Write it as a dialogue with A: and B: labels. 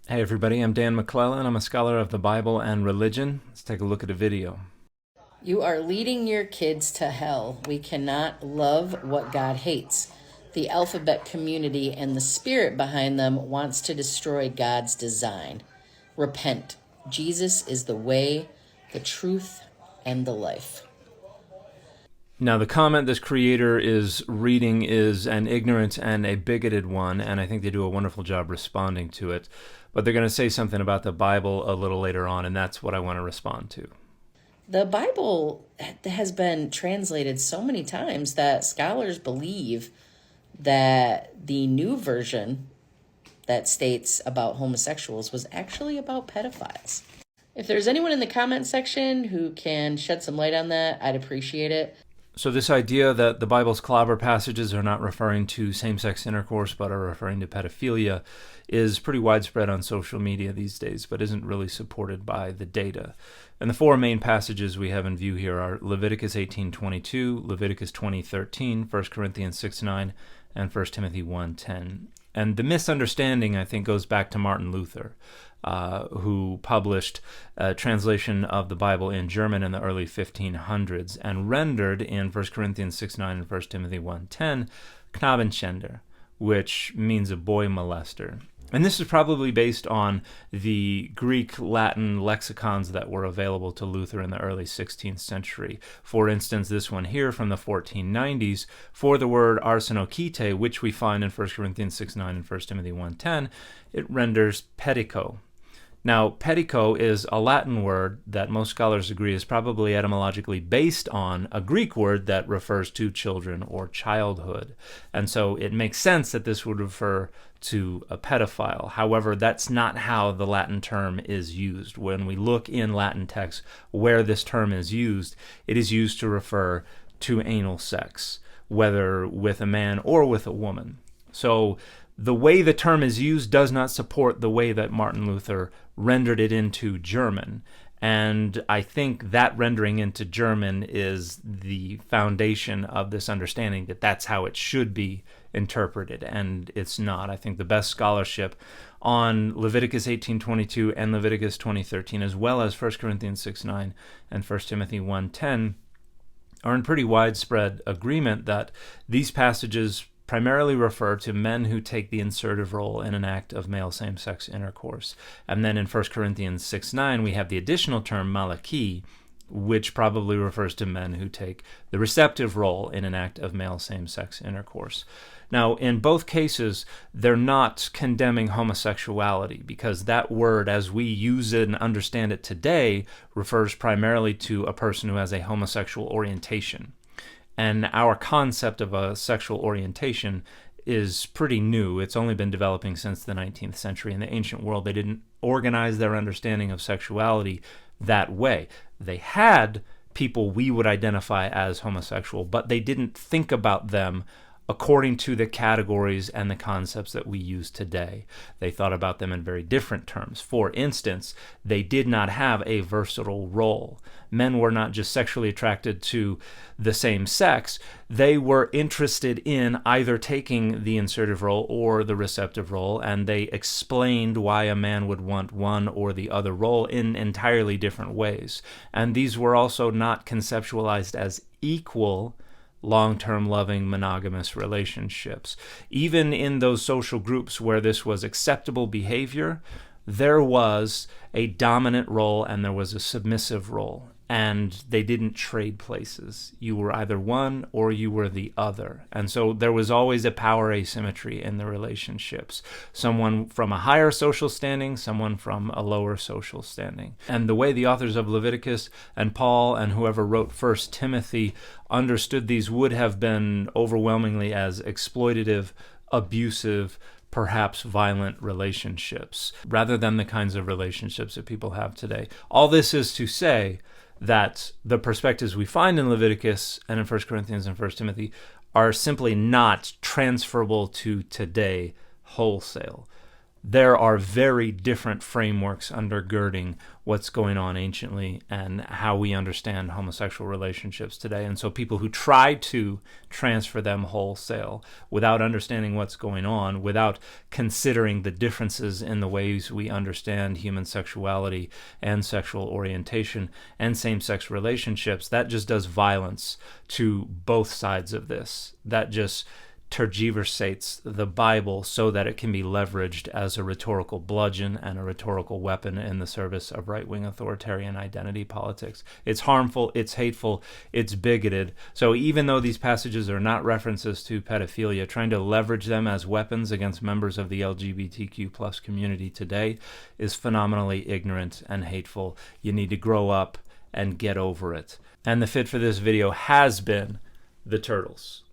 A: Hey everybody, I'm Dan McClellan. I'm a scholar of the Bible and religion. Let's take a look at a video.
B: You are leading your kids to hell. We cannot love what God hates. The alphabet community and the spirit behind them wants to destroy God's design. Repent. Jesus is the way, the truth, and the life.
A: Now, the comment this creator is reading is an ignorant and a bigoted one, and I think they do a wonderful job responding to it. But they're going to say something about the Bible a little later on, and that's what I want to respond to.
B: The Bible has been translated so many times that scholars believe that the new version that states about homosexuals was actually about pedophiles. If there's anyone in the comment section who can shed some light on that, I'd appreciate it.
A: So this idea that the Bible's Clabber passages are not referring to same-sex intercourse but are referring to pedophilia is pretty widespread on social media these days, but isn't really supported by the data. And the four main passages we have in view here are Leviticus 18:22, Leviticus 20:13, 1 Corinthians 6:9, and 1 Timothy 1:10. And the misunderstanding, I think, goes back to Martin Luther, who published a translation of the Bible in German in the early 1500s and rendered in 1 Corinthians 6:9 and 1 Timothy 1:10 Knabenschänder, which means a boy molester. And this is probably based on the Greek-Latin lexicons that were available to Luther in the early 16th century. For instance, this one here from the 1490s, for the word arsenokite, which we find in 1 Corinthians 6:9 and 1 Timothy 1:10, it renders pedico. Now, pedico is a Latin word that most scholars agree is probably etymologically based on a Greek word that refers to children or childhood. And so it makes sense that this would refer to a pedophile. However, that's not how the Latin term is used. When we look in Latin texts where this term is used, it is used to refer to anal sex, whether with a man or with a woman. So the way the term is used does not support the way that Martin Luther rendered it into German. And I think that rendering into German is the foundation of this understanding that that's how it should be interpreted, and it's not. I think the best scholarship on Leviticus 18:22 and Leviticus 20:13, as well as 1 Corinthians 6:9 and 1 Timothy 1:10, are in pretty widespread agreement that these passages primarily refer to men who take the insertive role in an act of male same-sex intercourse. And then in 1 Corinthians 6:9, we have the additional term malaki, which probably refers to men who take the receptive role in an act of male same-sex intercourse. Now, in both cases, they're not condemning homosexuality, because that word, as we use it and understand it today, refers primarily to a person who has a homosexual orientation. And our concept of a sexual orientation is pretty new. It's only been developing since the 19th century. In the ancient world, they didn't organize their understanding of sexuality that way. They had people we would identify as homosexual, but they didn't think about them according to the categories and the concepts that we use today. They thought about them in very different terms. For instance, they did not have a versatile role. Men were not just sexually attracted to the same sex. They were interested in either taking the insertive role or the receptive role, and they explained why a man would want one or the other role in entirely different ways. And these were also not conceptualized as equal long-term loving monogamous relationships. Even in those social groups where this was acceptable behavior, there was a dominant role and there was a submissive role, and they didn't trade places. You were either one or you were the other. And so there was always a power asymmetry in the relationships. Someone from a higher social standing, someone from a lower social standing. And the way the authors of Leviticus and Paul and whoever wrote 1 Timothy understood these would have been overwhelmingly as exploitative, abusive, perhaps violent relationships, rather than the kinds of relationships that people have today. All this is to say that the perspectives we find in Leviticus and in 1 Corinthians and 1 Timothy are simply not transferable to today wholesale. there are very different frameworks undergirding what's going on anciently and how we understand homosexual relationships today. And so people who try to transfer them wholesale without understanding what's going on, without considering the differences in the ways we understand human sexuality and sexual orientation and same-sex relationships, that just does violence to both sides of this. That just tergiversates the Bible so that it can be leveraged as a rhetorical bludgeon and a rhetorical weapon in the service of right-wing authoritarian identity politics. It's harmful, it's hateful, it's bigoted. So even though these passages are not references to pedophilia, trying to leverage them as weapons against members of the LGBTQ plus community today is phenomenally ignorant and hateful. You need to grow up and get over it. And the fit for this video has been the turtles.